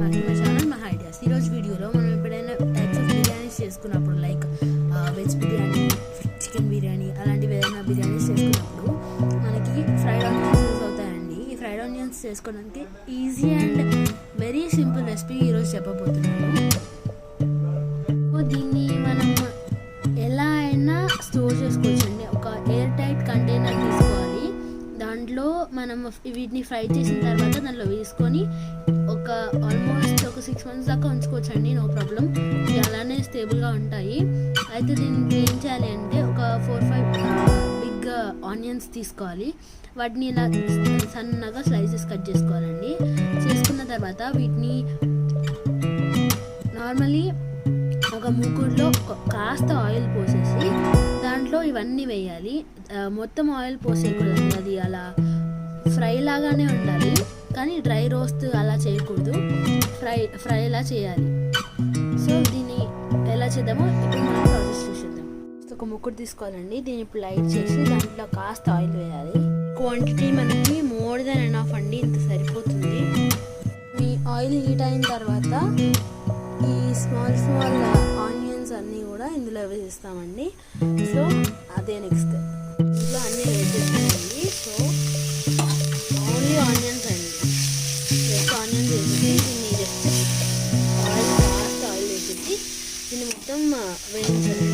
My channel my ideas. ఈరోజు వీడియోలో మనం ఎప్పుడైనా టైప్స్ ఆఫ్ బిర్యానీస్ చేసుకున్నప్పుడు like veg biryani, chicken biryani అలాంటివి ఏదైనా బిర్యానీస్ చేసుకున్నప్పుడు మనకి ఫ్రైడ్ ఆనియన్స్ యూజ్ అవుతాయండి. ఈ ఫ్రైడ్ ఆనియన్స్ చేసుకోవడానికి easy and very simple recipe ఈరోజు చెప్పబోతున్నాను. దీన్ని మనం ఎలా అయినా స్టోర్ చేసుకోవచ్చండి. ఒక ఎయిర్ టైట్ కంటైనర్ తీసుకోవాలి. దాంట్లో మనం వీటిని ఫ్రై చేసిన తర్వాత దాంట్లో వేసుకొని ఆల్మోస్ట్ ఒక 6 months దాకా ఉంచుకోవచ్చండి. No problem. ఇవి అలానే స్టేబుల్గా ఉంటాయి. అయితే దీనికి ఏం చేయాలి అంటే ఒక 4-5 బిగ్ ఆనియన్స్ తీసుకోవాలి. వాటిని ఇలా సన్నగా స్లైసెస్ కట్ చేసుకోవాలండి. చేసుకున్న తర్వాత వీటిని నార్మల్లీ ఒక మూకుడులో కాస్త ఆయిల్ పోసేసి దాంట్లో ఇవన్నీ వేయాలి. మొత్తం ఆయిల్ పోసేయకూడదు, అది అలా ఫ్రై లాగానే ఉండాలి, కానీ డ్రై రోస్ట్ అలా చేయకూడదు. ఫ్రై ఎలా చేయాలి. సో దీన్ని ఎలా చేద్దామో ఇప్పుడు మనం ప్రాసెస్ చూసేద్దాం. ఒక ముక్కుడు తీసుకోవాలండి. దీన్ని ఇప్పుడు లైట్ చేసి దాంట్లో కాస్త ఆయిల్ వేయాలి. క్వాంటిటీ మనకి మోర్ దెన్ ఎనఫ్ అండి, ఇంత సరిపోతుంది. మీ ఆయిల్ హీట్ అయిన తర్వాత ఈ స్మాల్ ఆనియన్స్ అన్నీ కూడా ఇందులో వేసేస్తామండి. సో అదే నెక్స్ట్ ఇందులో అన్నీ వేసేస్తామండి. సో ఓన్లీ ఆనియన్స్ అండి. ఆనియన్స్ వేసేసి దీన్ని జస్ట్ కాస్త ఆయిల్ వేసేసి దీన్ని మొత్తం వేయించాలి.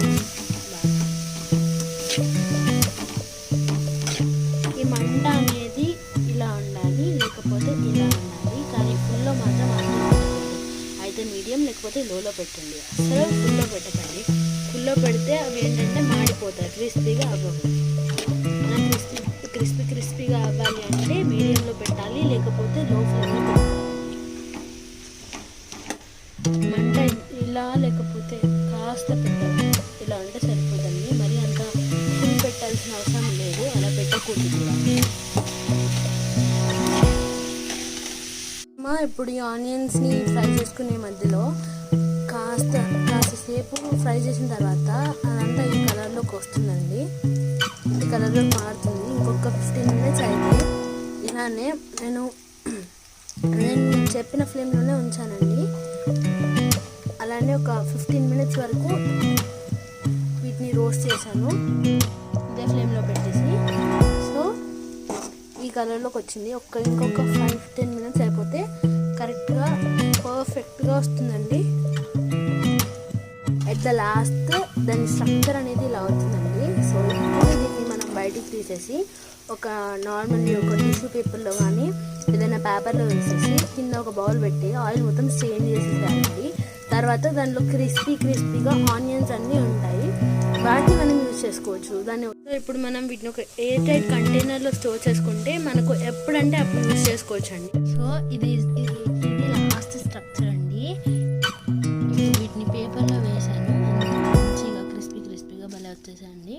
ఈ మంట అనేది ఇలా ఉండాలి, లేకపోతే ఇలా ఉండాలి, కానీ ఫుల్లో మాత్రం అయితే మీడియం లేకపోతే లోలో పెట్టండి. అసలు ఫుల్లో పెట్టకండి. ఫుల్లో పెడితే అవి ఏంటంటే మాడిపోతాయి, క్రిస్పీగా అవ్వవు. క్రిస్పీగా అవ్వాలి అంటే మీడియంలో పెట్టాలి, లేకపోతే లో ఫ్లేమ్లో పెట్టాలి. మంట ఇలా లేకపోతే కాస్త పెట్టాలి. ఇలా ఉంటే సరిపోతుంది. మరి అంత ఫుల్ పెట్టాల్సిన అవసరం లేదు, అలా పెట్టకూడదు కూడా. ఇప్పుడు ఈ ఆనియన్స్ని ఫ్రై చేసుకునే మధ్యలో కాసేపు ఫ్రై చేసిన తర్వాత అదంతా ఈ కలర్లోకి వస్తుందండి. ఈ కలర్లోకి మారుతుంది. ఇంకొక 15 minutes అయితే ఇలానే నేను చెప్పిన ఫ్లేమ్లోనే ఉంచానండి. అలానే ఒక 15 minutes వరకు వీటిని రోస్ట్ చేశాను ఇదే ఫ్లేమ్లో పెట్టేసి. సో ఈ కలర్లోకి వచ్చింది. ఇంకొక 5-10 minutes అయిపోతే కరెక్ట్గా పర్ఫెక్ట్గా వస్తుందండి. ఎట్ ద లాస్ట్ దాని స్ట్రక్చర్ అనేది ఇలా అవుతుందండి. సో ఇప్పుడు దీన్ని మనం బయటికి తీసేసి ఒక టిష్యూ పేపర్లో కానీ ఏదైనా పేపర్లో వేసేసి కింద ఒక బౌల్ పెట్టి ఆయిల్ మొత్తం స్ట్రెయిన్ చేసేసారండి. తర్వాత దానిలో క్రిస్పీగా ఆనియన్స్ అన్నీ ఉంటాయి. వాటిని మనం యూజ్ చేసుకోవచ్చు. ఇప్పుడు మనం వీటిని ఒక ఎయిర్ టైట్ కంటైనర్లో స్టోర్ చేసుకుంటే మనకు ఎప్పుడంటే అప్పుడు యూజ్ చేసుకోవచ్చు అండి. సో ఇది లాస్ట్ స్ట్రక్చర్ అండి. ఇప్పుడు వీటిని పేపర్లో వేసాను. మంచిగా క్రిస్పీగా భలే వచ్చేసాయండి.